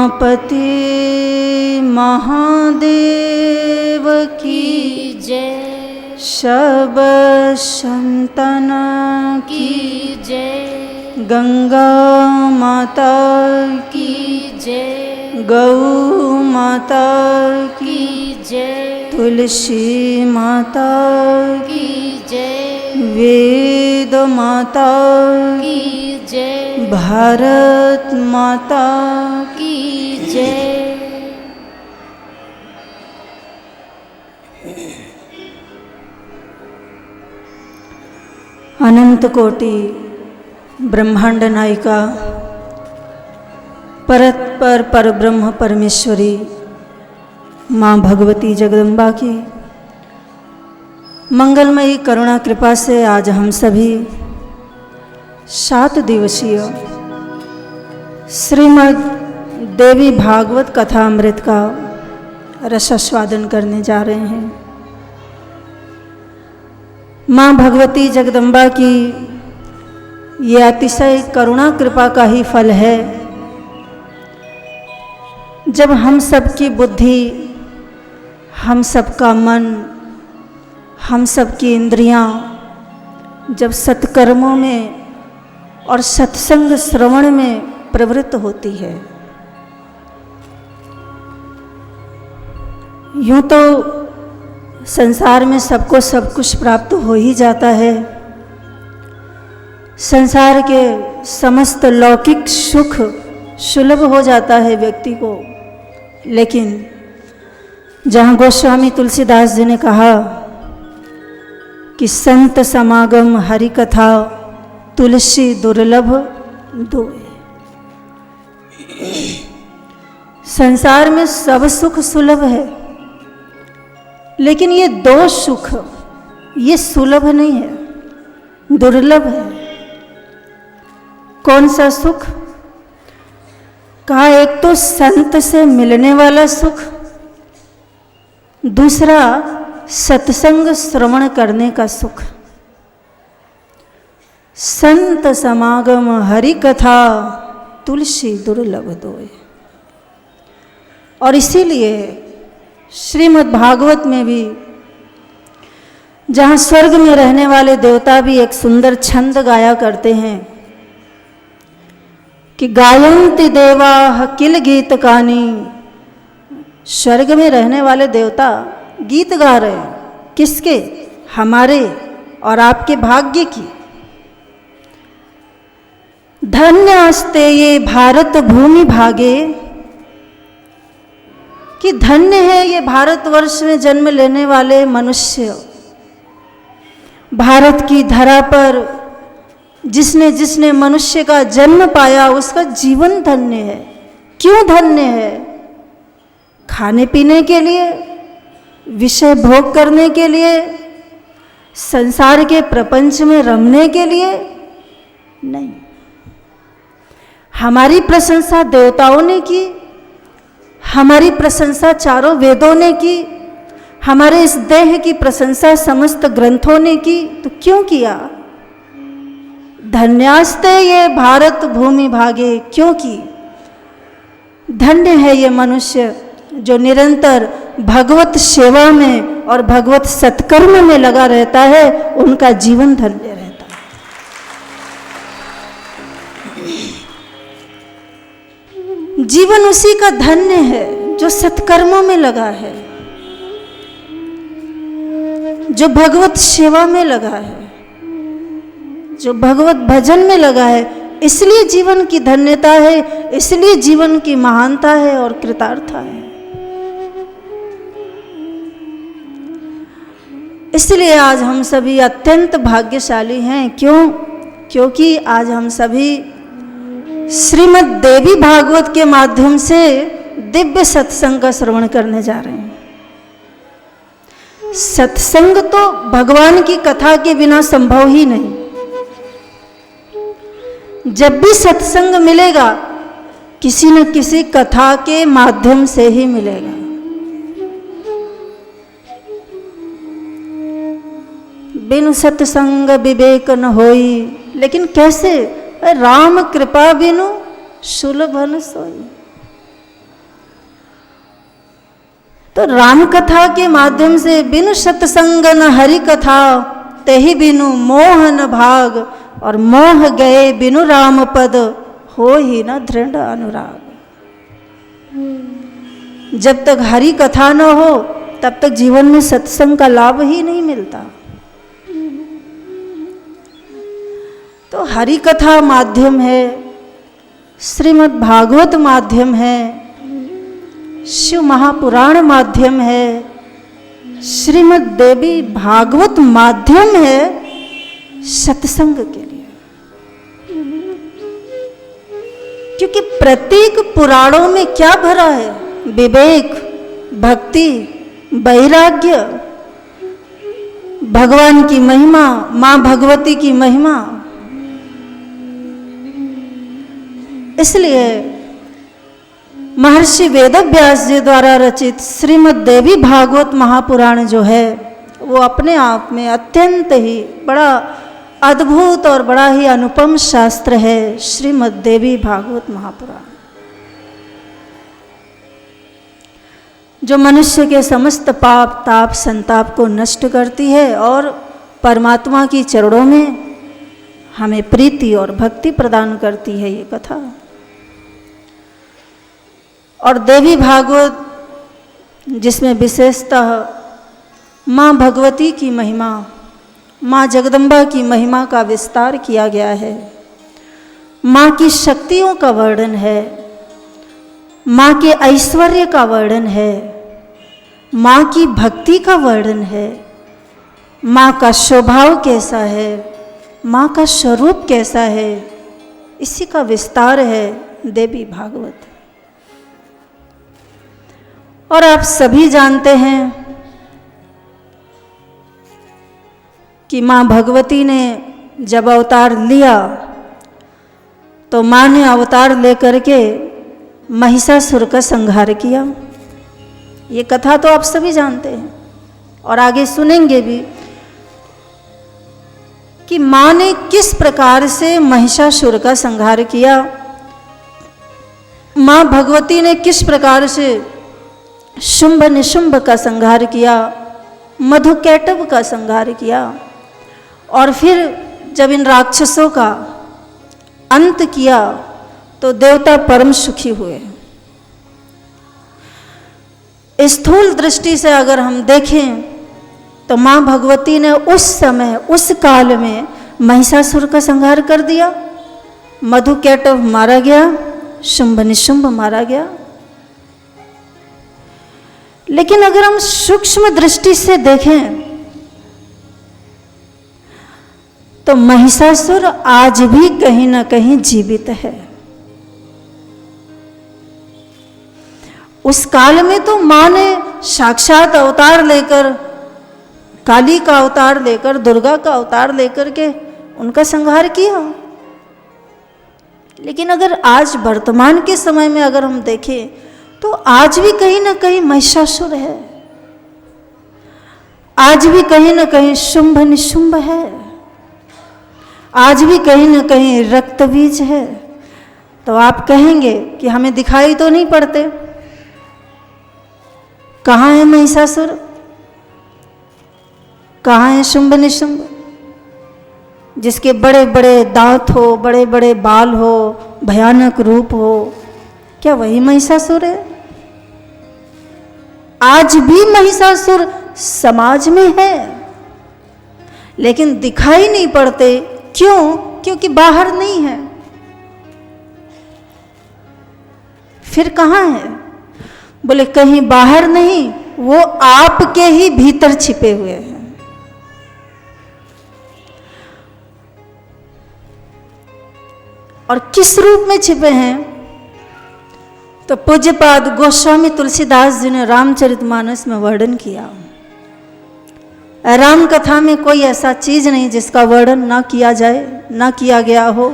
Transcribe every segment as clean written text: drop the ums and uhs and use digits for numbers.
उमापति महादेव की जय, सब संतन की जय, गंगा माता की जय, गौ माता की जय, तुलसी माता की जय, वेद माता की जय, भारत माता की जय। अनंत कोटि ब्रह्मांड नायिका परत पर ब्रह्म परमेश्वरी माँ भगवती जगदम्बा की मंगलमयी करुणा कृपा से आज हम सभी 7 दिवसीय श्रीमद् देवी भागवत कथा अमृत का रसास्वादन करने जा रहे हैं। माँ भगवती जगदम्बा की ये अतिशय करुणा कृपा का ही फल है जब हम सबकी बुद्धि, हम सबका मन, हम सबकी इंद्रियां जब सत्कर्मों में और सत्संग श्रवण में प्रवृत्त होती है। यूं तो संसार में सबको सब कुछ प्राप्त हो ही जाता है, संसार के समस्त लौकिक सुख सुलभ हो जाता है व्यक्ति को, लेकिन जहाँ गोस्वामी तुलसीदास जी ने कहा कि संत समागम हरि कथा तुलसी दुर्लभ दोए, संसार में सब सुख सुलभ है लेकिन ये 2 सुख ये सुलभ नहीं है, दुर्लभ है। कौन सा सुख? कहा एक तो संत से मिलने वाला सुख, दूसरा सत्संग श्रवण करने का सुख। संत समागम हरि कथा तुलसी दुर्लभ दोए। और इसीलिए श्रीमद् भागवत में भी जहाँ स्वर्ग में रहने वाले देवता भी एक सुंदर छंद गाया करते हैं कि गायन्ति देवाः किल गीतकानि। स्वर्ग में रहने वाले देवता गीत गा रहे हैं, किसके? हमारे और आपके भाग्य की। धन्यास्ते ये भारत भूमि भागे, कि धन्य है ये भारतवर्ष में जन्म लेने वाले मनुष्य। भारत की धरा पर जिसने जिसने मनुष्य का जन्म पाया उसका जीवन धन्य है। क्यों धन्य है? खाने पीने के लिए, विषय भोग करने के लिए, संसार के प्रपंच में रमने के लिए नहीं। हमारी प्रशंसा देवताओं ने की, हमारी प्रशंसा चारों वेदों ने की, हमारे इस देह की प्रशंसा समस्त ग्रंथों ने की। तो क्यों किया? धन्यास्ते ये भारत भूमि भागे, क्योंकि धन्य है ये मनुष्य जो निरंतर भगवत सेवा में और भगवत सत्कर्म में लगा रहता है, उनका जीवन धन्य रहता है। जीवन उसी का धन्य है जो सत्कर्मों में लगा है, जो भगवत सेवा में लगा है, जो भगवत भजन में लगा है। इसलिए जीवन की धन्यता है, इसलिए जीवन की महानता है और कृतार्थता है। इसलिए आज हम सभी अत्यंत भाग्यशाली हैं। क्यों? क्योंकि आज हम सभी श्रीमद् देवी भागवत के माध्यम से दिव्य सत्संग का श्रवण करने जा रहे हैं। सत्संग तो भगवान की कथा के बिना संभव ही नहीं। जब भी सत्संग मिलेगा किसी न किसी कथा के माध्यम से ही मिलेगा। बिनु सत्संग विवेक न होई, लेकिन कैसे? राम कृपा बिनु सुलभ न सोई। तो राम कथा के माध्यम से बिनु सत्संग न हरि कथा, तेहि बिनु मोह न भाग, और मोह गए बिनु राम पद, हो ही न दृढ़ अनुराग। जब तक हरि कथा न हो तब तक जीवन में सत्संग का लाभ ही नहीं मिलता। तो हरि कथा माध्यम है, श्रीमद् भागवत माध्यम है, शिव महापुराण माध्यम है, श्रीमद् देवी भागवत माध्यम है सत्संग के लिए। क्योंकि प्रत्येक पुराणों में क्या भरा है? विवेक, भक्ति, वैराग्य, भगवान की महिमा, मां भगवती की महिमा। इसलिए महर्षि वेदव्यास जी द्वारा रचित श्रीमद् देवी भागवत महापुराण जो है वो अपने आप में अत्यंत ही बड़ा अद्भुत और बड़ा ही अनुपम शास्त्र है, श्रीमद् देवी भागवत महापुराण, जो मनुष्य के समस्त पाप ताप संताप को नष्ट करती है और परमात्मा की चरणों में हमें प्रीति और भक्ति प्रदान करती है ये कथा। और देवी भागवत जिसमें विशेषतः माँ भगवती की महिमा, माँ जगदम्बा की महिमा का विस्तार किया गया है, माँ की शक्तियों का वर्णन है, माँ के ऐश्वर्य का वर्णन है, माँ की भक्ति का वर्णन है, माँ का स्वभाव कैसा है, माँ का स्वरूप कैसा है, इसी का विस्तार है देवी भागवत। और आप सभी जानते हैं कि माँ भगवती ने जब अवतार लिया तो माँ ने अवतार लेकर के महिषासुर का संहार किया। ये कथा तो आप सभी जानते हैं और आगे सुनेंगे भी कि माँ ने किस प्रकार से महिषासुर का संहार किया, माँ भगवती ने किस प्रकार से शुंभ निशुंभ का संहार किया, मधुकैटभ का संहार किया, और फिर जब इन राक्षसों का अंत किया तो देवता परम सुखी हुए। स्थूल दृष्टि से अगर हम देखें तो माँ भगवती ने उस समय उस काल में महिषासुर का संहार कर दिया, मधुकैटभ मारा गया, शुंभ निशुंभ मारा गया। लेकिन अगर हम सूक्ष्म दृष्टि से देखें तो महिषासुर आज भी कहीं ना कहीं जीवित है। उस काल में तो मां ने साक्षात अवतार लेकर, काली का अवतार लेकर, दुर्गा का अवतार लेकर के उनका संहार किया। लेकिन अगर आज वर्तमान के समय में अगर हम देखें तो आज भी कहीं ना कहीं महिषासुर है, आज भी कहीं ना कहीं शुंभ निशुंभ है, आज भी कहीं ना कहीं रक्त बीज है। तो आप कहेंगे कि हमें दिखाई तो नहीं पड़ते, कहाँ है महिषासुर, कहाँ है शुंभ निशुंभ? जिसके बड़े बड़े दांत हो, बड़े बड़े बाल हो, भयानक रूप हो, क्या वही महिषासुर है? आज भी महिषासुर समाज में है लेकिन दिखाई नहीं पड़ते। क्यों? क्योंकि बाहर नहीं है। फिर कहाँ है? बोले कहीं बाहर नहीं, वो आपके ही भीतर छिपे हुए हैं। और किस रूप में छिपे हैं? तो पूज्यपाद गोस्वामी तुलसीदास जी ने रामचरितमानस में वर्णन किया। राम कथा में कोई ऐसा चीज नहीं जिसका वर्णन ना किया जाए, ना किया गया हो।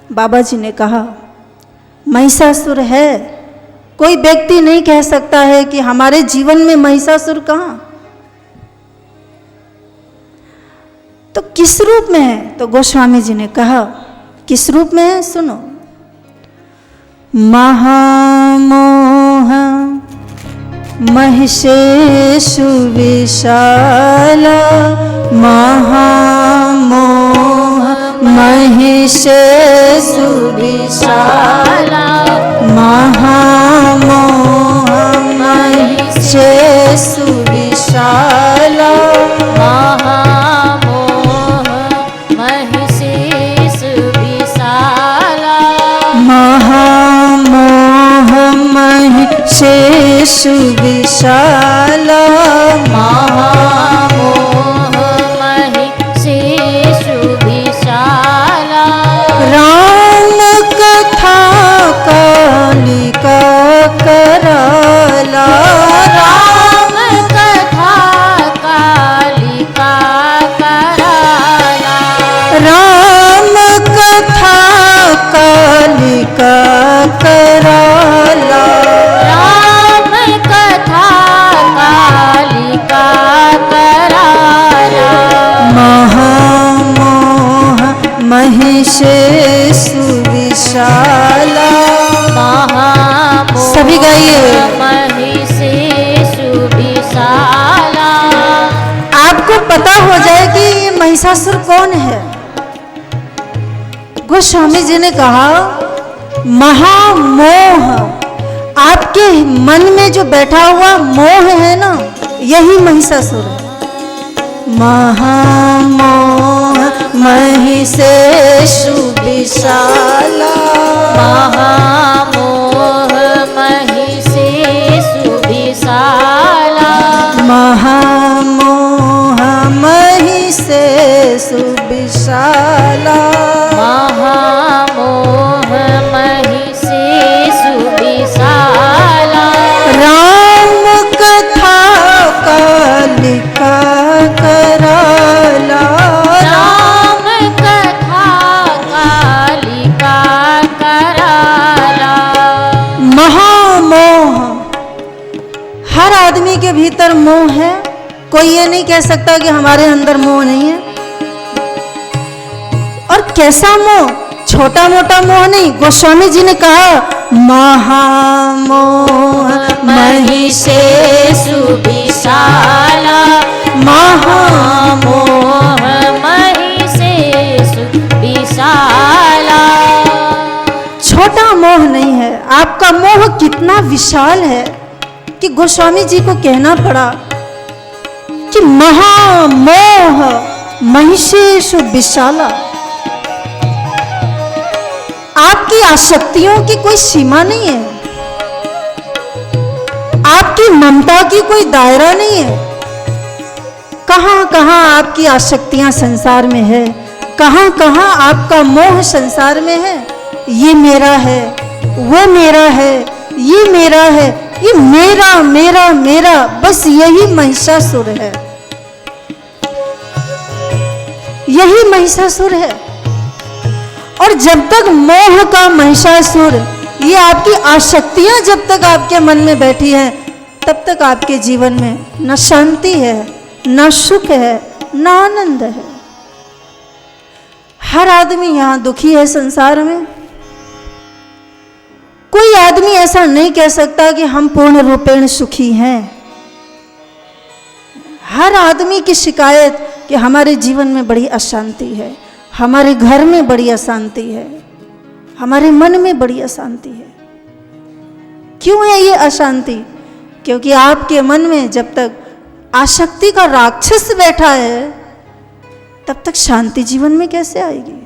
बाबा जी ने कहा महिषासुर है, कोई व्यक्ति नहीं कह सकता है कि हमारे जीवन में महिषासुर कहाँ। तो किस रूप में है? तो गोस्वामी जी ने कहा किस रूप में है, सुनो। महामोह महिषेषु विशाला महामोह महिषेषु विशाला महामोह महिषेषु विशाला महामोह महिषेषु विशाला महामोह महिषेषु विशाला महामोह महिषेषु विशाला राम कथा कालिका कराला राम कथा कालिका कराला राम कथा कालिका कराला राम कथा कालिका कराला महामोह महिषेषु विशाला महामोह सभी गाइए। महिषेषु विशाला आपको पता हो जाए कि ये महिषासुर कौन है। गोस्वामी जी ने कहा महामोह, आपके मन में जो बैठा हुआ मोह है ना, यही महिषासुर है। महामोह महिषेषु विशाला महामोह महिषेषु विशाला महामोह महिषेषु विशाला महामोह महिषेषु विशाला राम कथा कालिका कराला राम कथा कालिका कराला महामोह, हर आदमी के भीतर मोह है। कोई ये नहीं कह सकता कि हमारे अंदर मोह नहीं है। और कैसा मोह? छोटा मोटा मोह नहीं। गोस्वामी जी ने कहा महामोह महिषेषु विशाला महामोह महिषेषु विशाला छोटा मोह नहीं है। आपका मोह कितना विशाल है कि गोस्वामी जी को कहना पड़ा कि महामोह महिषेषु विशाला। आपकी आसक्तियों की कोई सीमा नहीं है, आपकी ममता की कोई दायरा नहीं है। कहां कहां आपकी आसक्तियां संसार में है, कहां कहां आपका मोह संसार में है। ये मेरा है, वो मेरा है, ये मेरा है, ये मेरा मेरा मेरा, बस यही महिषासुर है, यही महिषासुर है। और जब तक मोह का महिषासुर, ये आपकी आसक्तियां जब तक आपके मन में बैठी हैं, तब तक आपके जीवन में न शांति है, न सुख है, न आनंद है। हर आदमी यहां दुखी है संसार में। कोई आदमी ऐसा नहीं कह सकता कि हम पूर्ण रूपेण सुखी हैं। हर आदमी की शिकायत कि हमारे जीवन में बड़ी अशांति है, हमारे घर में बड़ी अशांति है, हमारे मन में बड़ी अशांति है। क्यों है ये अशांति? क्योंकि आपके मन में जब तक आसक्ति का राक्षस बैठा है, तब तक शांति जीवन में कैसे आएगी?